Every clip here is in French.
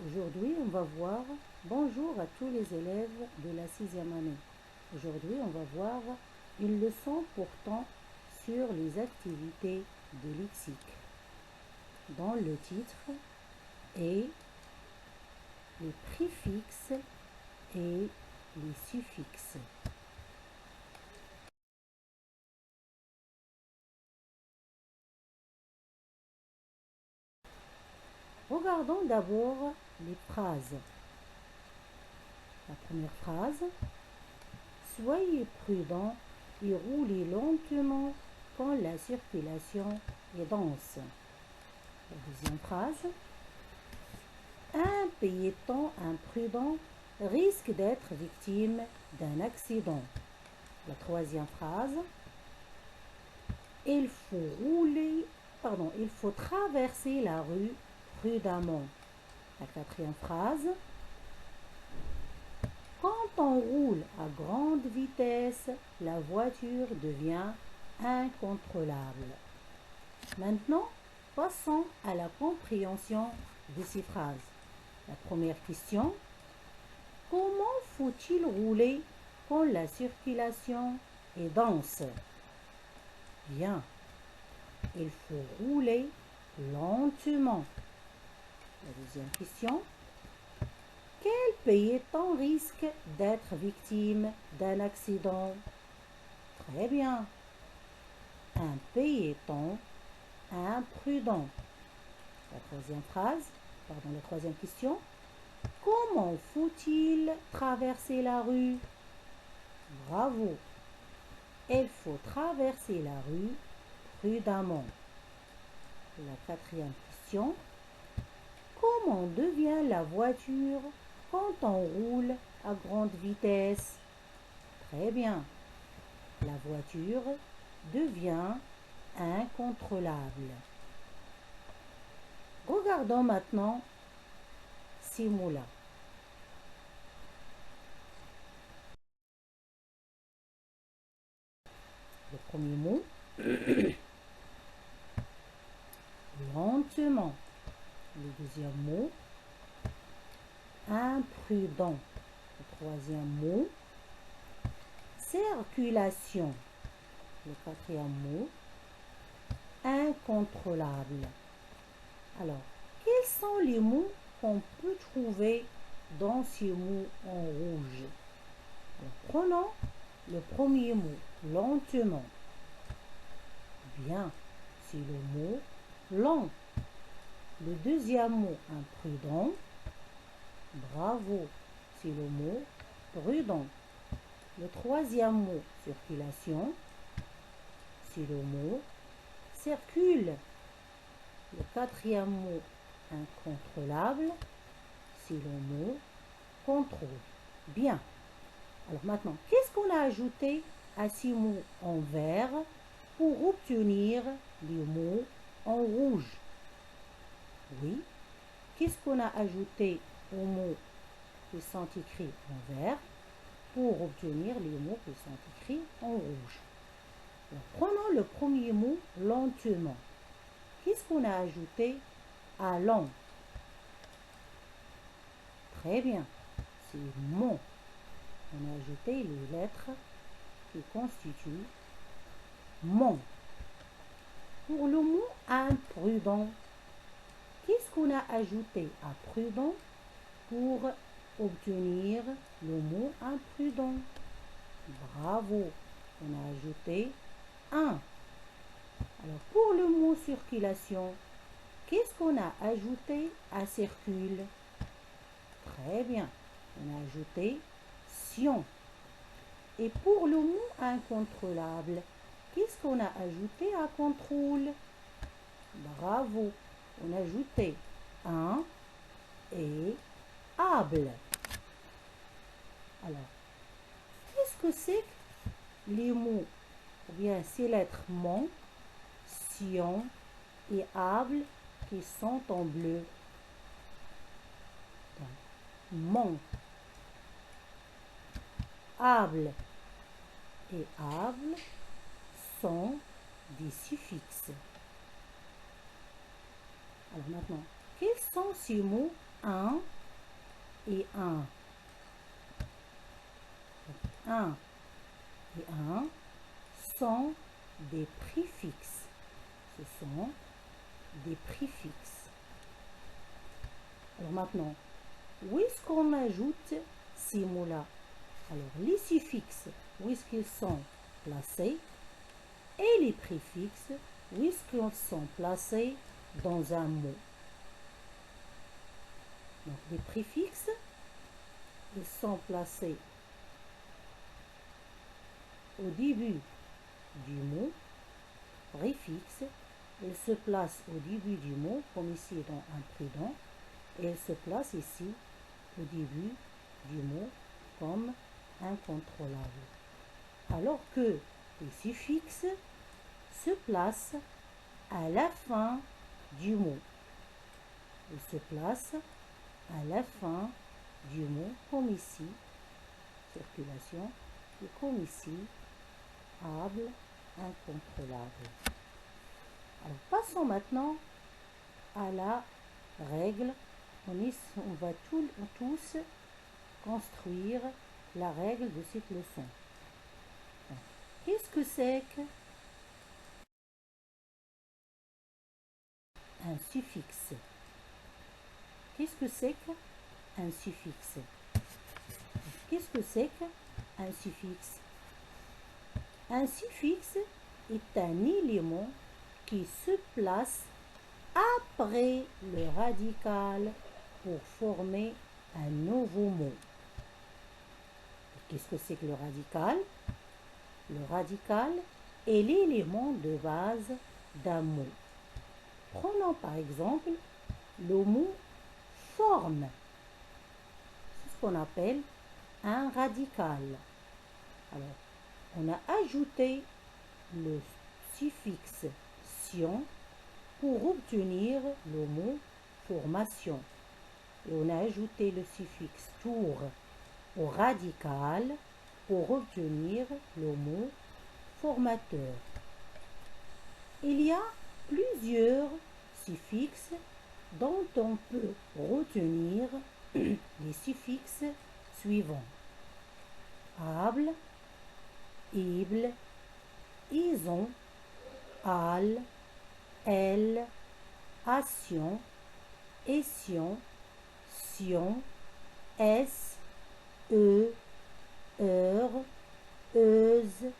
Aujourd'hui, on va voir bonjour à tous les élèves de la 6e année. Aujourd'hui, on va voir une leçon portant sur les activités de lexique, dont le titre est les préfixes et les suffixes. Regardons d'abord les phrases. La première phrase: soyez prudents et roulez lentement quand la circulation est dense. La deuxième phrase: un piéton imprudent risque d'être victime d'un accident. La troisième phrase: il faut traverser la rue prudemment. La quatrième phrase: quand on roule à grande vitesse, la voiture devient incontrôlable. Maintenant, passons à la compréhension de ces phrases. La première question: comment faut-il rouler quand la circulation est dense? Bien, il faut rouler lentement. La deuxième question: quel piéton risque d'être victime d'un accident? Très bien, un piéton imprudent. La troisième question: comment faut-il traverser la rue? Bravo, il faut traverser la rue prudemment. La quatrième question: comment devient la voiture quand on roule à grande vitesse? Très bien, la voiture devient incontrôlable. Regardons maintenant ces mots-là. Le premier mot, lentement. Le deuxième mot, imprudent. Le troisième mot, circulation. Le quatrième mot, incontrôlable. Alors, quels sont les mots qu'on peut trouver dans ces mots en rouge? Alors, prenons le premier mot, lentement. Bien, c'est le mot lent. Le deuxième mot, imprudent. Bravo, c'est le mot prudent. Le troisième mot, circulation, c'est le mot circule. Le quatrième mot, incontrôlable, c'est le mot contrôle. Bien. Alors maintenant, qu'est-ce qu'on a ajouté à ces mots en vert pour obtenir les mots en rouge? Oui. Qu'est-ce qu'on a ajouté aux mots qui sont écrits en vert pour obtenir les mots qui sont écrits en rouge? Alors, prenons le premier mot, lentement. Qu'est-ce qu'on a ajouté à lent? Très bien, c'est mon. On a ajouté les lettres qui constituent mon. Pour le mot imprudent, qu'est-ce qu'on a ajouté à prudent pour obtenir le mot imprudent? Bravo, on a ajouté un. Alors pour le mot circulation, qu'est-ce qu'on a ajouté à circule? Très bien, on a ajouté sion. Et pour le mot incontrôlable, qu'est-ce qu'on a ajouté à contrôle? Bravo, on a ajouté un et able. Alors, qu'est-ce que c'est que les mots, ou bien ces lettres mon, sion et able qui sont en bleu? Mon, able et able sont des suffixes. Alors maintenant, quels sont ces mots un et 1. 1 et 1 sont des préfixes. Ce sont des préfixes. Alors maintenant, où est-ce qu'on ajoute ces mots-là? Alors, les suffixes, où est-ce qu'ils sont placés? Et les préfixes, où est-ce qu'ils sont placés dans un mot? Donc, les préfixes, ils sont placés au début du mot. Préfixe, il se place au début du mot, comme ici dans imprudent, et il se place ici au début du mot comme incontrôlable. Alors que les suffixes se placent à la fin du mot. Ils se placent à la fin du mot, comme ici, circulation, et comme ici, able, incontrôlable. Alors, passons maintenant à la règle. On va tous construire la règle de cette leçon. Qu'est-ce que c'est qu'un suffixe? Qu'est-ce que c'est qu'un suffixe? Qu'est-ce que c'est qu'un suffixe? Un suffixe est un élément qui se place après le radical pour former un nouveau mot. Qu'est-ce que c'est que le radical? Le radical est l'élément de base d'un mot. Prenons par exemple le mot forme. C'est ce qu'on appelle un radical. Alors, on a ajouté le suffixe tion pour obtenir le mot formation. Et on a ajouté le suffixe tour au radical pour obtenir le mot formateur. Il y a plusieurs suffixes dont on peut retenir les suffixes suivants. Able, ible, ison, al, elle, ation, ession, sion, es, heure, euse,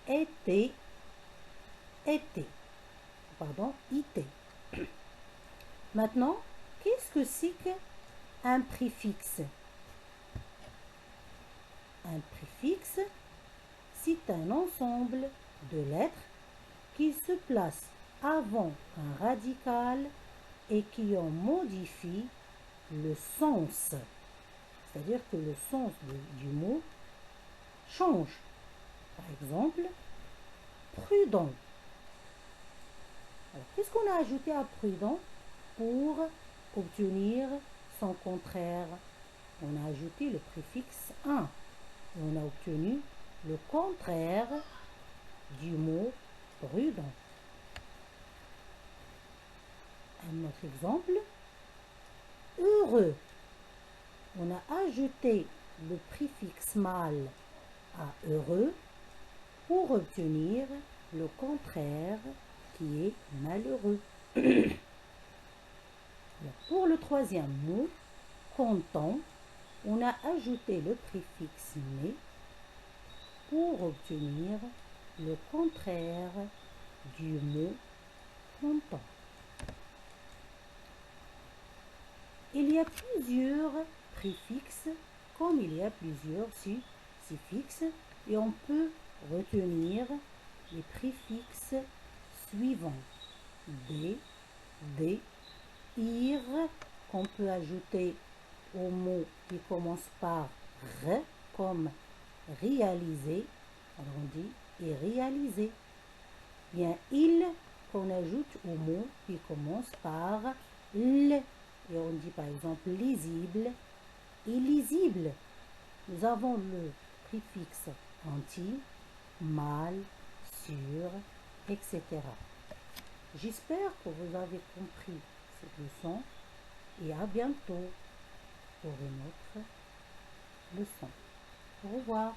été, ité. Maintenant, qu'est-ce que c'est qu'un préfixe? Un préfixe, c'est un ensemble de lettres qui se placent avant un radical et qui en modifient le sens. C'est-à-dire que le sens du mot change. Par exemple, prudent. Alors, qu'est-ce qu'on a ajouté à prudent pour obtenir son contraire? On a ajouté le préfixe un. Et on a obtenu le contraire du mot prudent. Un autre exemple, heureux. On a ajouté le préfixe mâle à heureux pour obtenir le contraire qui est malheureux. Pour le troisième mot, content, on a ajouté le préfixe né pour obtenir le contraire du mot content. Il y a plusieurs préfixes comme il y a plusieurs suffixes et on peut retenir les préfixes suivants. D, ir, qu'on peut ajouter au mot qui commence par r, comme réaliser. Alors on dit et réaliser. Bien, il, qu'on ajoute au mot qui commence par l. Et on dit par exemple lisible et lisible. Nous avons le préfixe anti, mal, sur, etc. J'espère que vous avez compris cette leçon et à bientôt. pour une autre leçon. Au revoir.